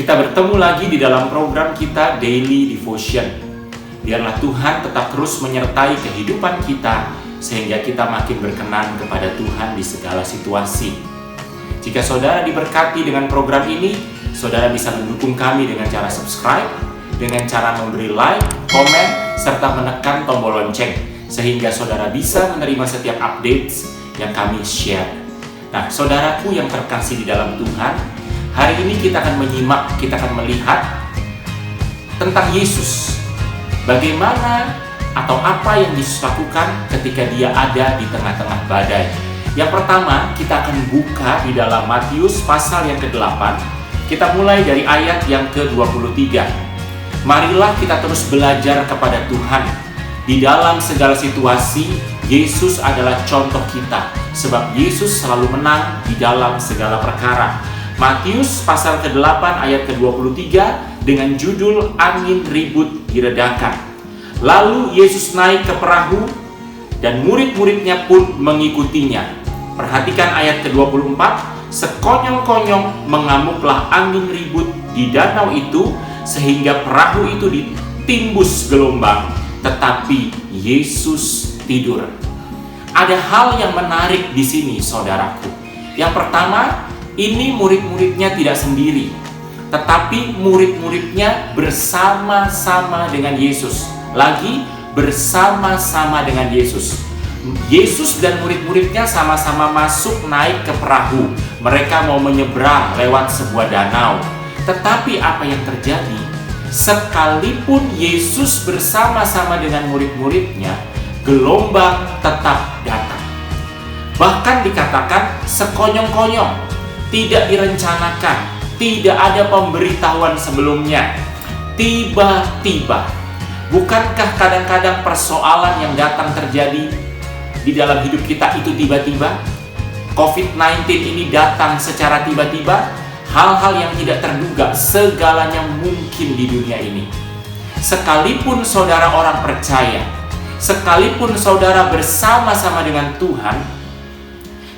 Kita bertemu lagi di dalam program kita Daily Devotion. Biarlah Tuhan tetap terus menyertai kehidupan kita sehingga kita makin berkenan kepada Tuhan di segala situasi. Jika saudara diberkati dengan program ini, saudara bisa mendukung kami dengan cara subscribe, dengan cara memberi like, komen, serta menekan tombol lonceng sehingga saudara bisa menerima setiap updates yang kami share. Nah, saudaraku yang terkasih di dalam Tuhan, hari ini kita akan menyimak, kita akan melihat tentang Yesus. Bagaimana atau apa yang Yesus lakukan ketika dia ada di tengah-tengah badai. Yang pertama, kita akan buka di dalam Matius pasal yang ke-8. Kita mulai dari ayat yang ke-23. Marilah kita terus belajar kepada Tuhan. Di dalam segala situasi, Yesus adalah contoh kita. Sebab Yesus selalu menang di dalam segala perkara. Matius pasal ke-8 ayat ke-23 dengan judul Angin Ribut Diredakan. Lalu Yesus naik ke perahu dan murid-muridnya pun mengikutinya. Perhatikan ayat ke-24, sekonyong-konyong mengamuklah angin ribut di danau itu sehingga perahu itu ditimbus gelombang, tetapi Yesus tidur. Ada hal yang menarik di sini, saudaraku. Yang pertama, ini murid-muridnya tidak sendiri, tetapi murid-muridnya bersama-sama dengan Yesus. Lagi, bersama-sama dengan Yesus. Yesus dan murid-muridnya sama-sama masuk naik ke perahu. Mereka mau menyeberang lewat sebuah danau. Tetapi apa yang terjadi? Sekalipun Yesus bersama-sama dengan murid-muridnya, gelombang tetap datang. Bahkan dikatakan sekonyong-konyong, tidak direncanakan, tidak ada pemberitahuan sebelumnya. Tiba-tiba, bukankah kadang-kadang persoalan yang datang terjadi di dalam hidup kita itu tiba-tiba? COVID-19 ini datang secara tiba-tiba, hal-hal yang tidak terduga, segalanya mungkin di dunia ini. Sekalipun saudara orang percaya, sekalipun saudara bersama-sama dengan Tuhan,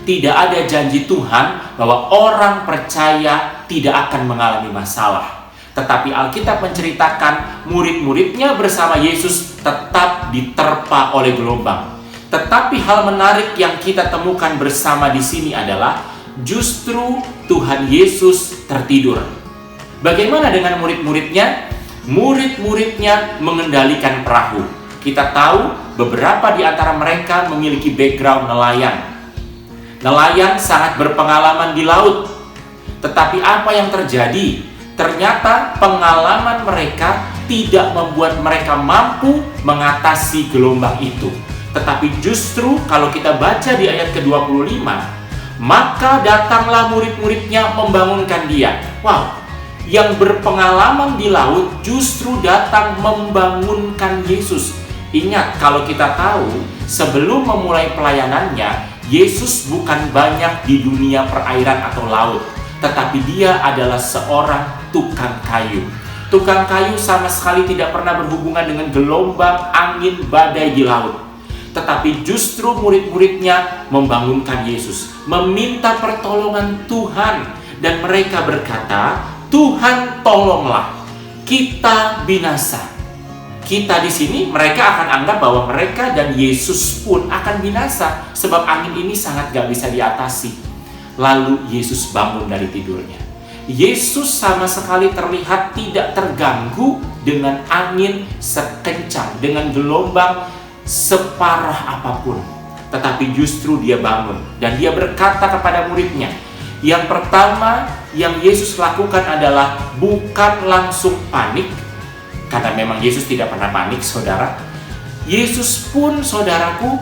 tidak ada janji Tuhan bahwa orang percaya tidak akan mengalami masalah. Tetapi Alkitab menceritakan murid-muridnya bersama Yesus tetap diterpa oleh gelombang. Tetapi hal menarik yang kita temukan bersama di sini adalah justru Tuhan Yesus tertidur. Bagaimana dengan murid-muridnya? Murid-muridnya mengendalikan perahu. Kita tahu beberapa di antara mereka memiliki background nelayan. Nelayan sangat berpengalaman di laut. Tetapi apa yang terjadi? Ternyata pengalaman mereka tidak membuat mereka mampu mengatasi gelombang itu. Tetapi justru kalau kita baca di ayat ke-25, maka datanglah murid-muridnya membangunkan dia. Wow, yang berpengalaman di laut justru datang membangunkan Yesus. Ingat, kalau kita tahu, sebelum memulai pelayanannya, Yesus bukan banyak di dunia perairan atau laut, tetapi dia adalah seorang tukang kayu. Tukang kayu sama sekali tidak pernah berhubungan dengan gelombang, angin, badai di laut. Tetapi justru murid-muridnya membangunkan Yesus, meminta pertolongan Tuhan, dan mereka berkata, "Tuhan, tolonglah, kita binasa." Kita di sini, mereka akan anggap bahwa mereka dan Yesus pun akan binasa sebab angin ini sangat gak bisa diatasi. Lalu Yesus bangun dari tidurnya. Yesus sama sekali terlihat tidak terganggu dengan angin sekencang, dengan gelombang separah apapun. Tetapi justru dia bangun dan dia berkata kepada muridnya. Yang pertama yang Yesus lakukan adalah bukan langsung panik, karena memang Yesus tidak pernah panik, saudara. Yesus pun, saudaraku,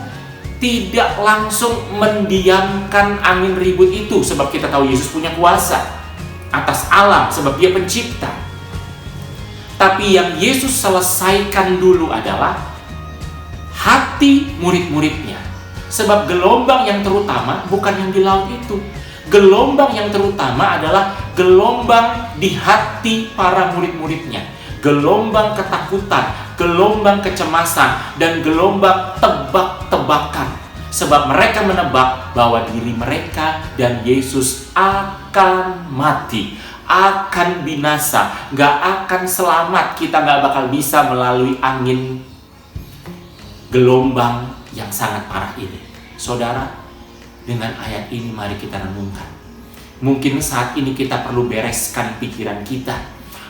tidak langsung mendiamkan angin ribut itu, sebab kita tahu Yesus punya kuasa atas alam, sebab dia pencipta. Tapi yang Yesus selesaikan dulu adalah hati murid-muridnya. Sebab gelombang yang terutama bukan yang di laut itu. Gelombang yang terutama adalah gelombang di hati para murid-muridnya. Gelombang ketakutan, gelombang kecemasan, dan gelombang tebak-tebakan. Sebab mereka menebak bahwa diri mereka dan Yesus akan mati, akan binasa, gak akan selamat. Kita gak bakal bisa melalui angin gelombang yang sangat parah ini. Saudara, dengan ayat ini mari kita renungkan. Mungkin saat ini kita perlu bereskan pikiran kita.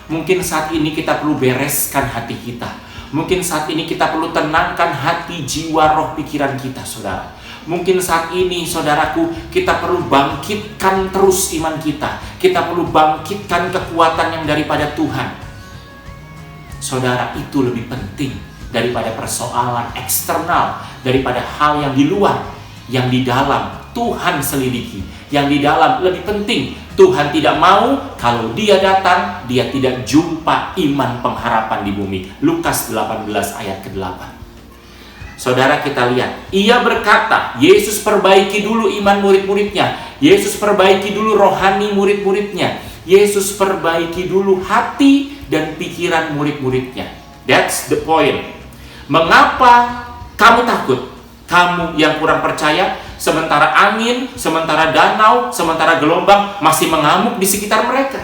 Mungkin saat ini kita perlu bereskan hati kita. Mungkin saat ini kita perlu tenangkan hati, jiwa, roh, pikiran kita, saudara. Mungkin saat ini, saudaraku, kita perlu bangkitkan terus iman kita. Kita perlu bangkitkan kekuatan yang daripada Tuhan. Saudara, itu lebih penting daripada persoalan eksternal, daripada hal yang di luar. Yang di dalam Tuhan selidiki. Yang di dalam lebih penting. Tuhan tidak mau kalau dia datang, dia tidak jumpa iman pengharapan di bumi. Lukas 18 ayat ke-8. Saudara, kita lihat, ia berkata, Yesus perbaiki dulu iman murid-muridnya. Yesus perbaiki dulu rohani murid-muridnya. Yesus perbaiki dulu hati dan pikiran murid-muridnya. That's the point. Mengapa kamu takut? Kamu yang kurang percaya, sementara angin, sementara danau, sementara gelombang masih mengamuk di sekitar mereka.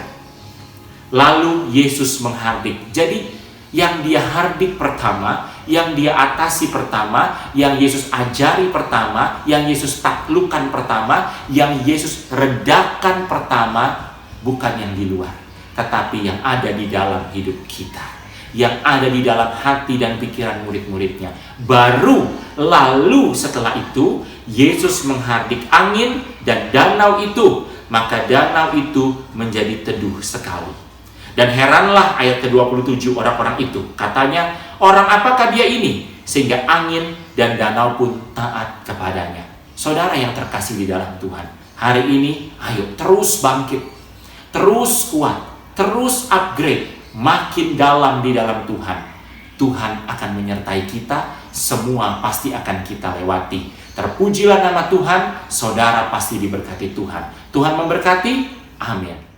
Lalu Yesus menghardik. Jadi yang dia hardik pertama, yang dia atasi pertama, yang Yesus ajari pertama, yang Yesus taklukkan pertama, yang Yesus redakan pertama, bukan yang di luar, tetapi yang ada di dalam hidup kita, yang ada di dalam hati dan pikiran murid-muridnya. Baru lalu setelah itu Yesus menghardik angin dan danau itu, maka danau itu menjadi teduh sekali. Dan heranlah ayat ke-27 orang-orang itu. Katanya, orang apakah dia ini? Sehingga angin dan danau pun taat kepadanya. Saudara yang terkasih di dalam Tuhan, hari ini ayo terus bangkit, terus kuat, terus upgrade, makin dalam di dalam Tuhan. Tuhan akan menyertai kita, semua pasti akan kita lewati. Terpujilah nama Tuhan, saudara pasti diberkati Tuhan. Tuhan memberkati, amin.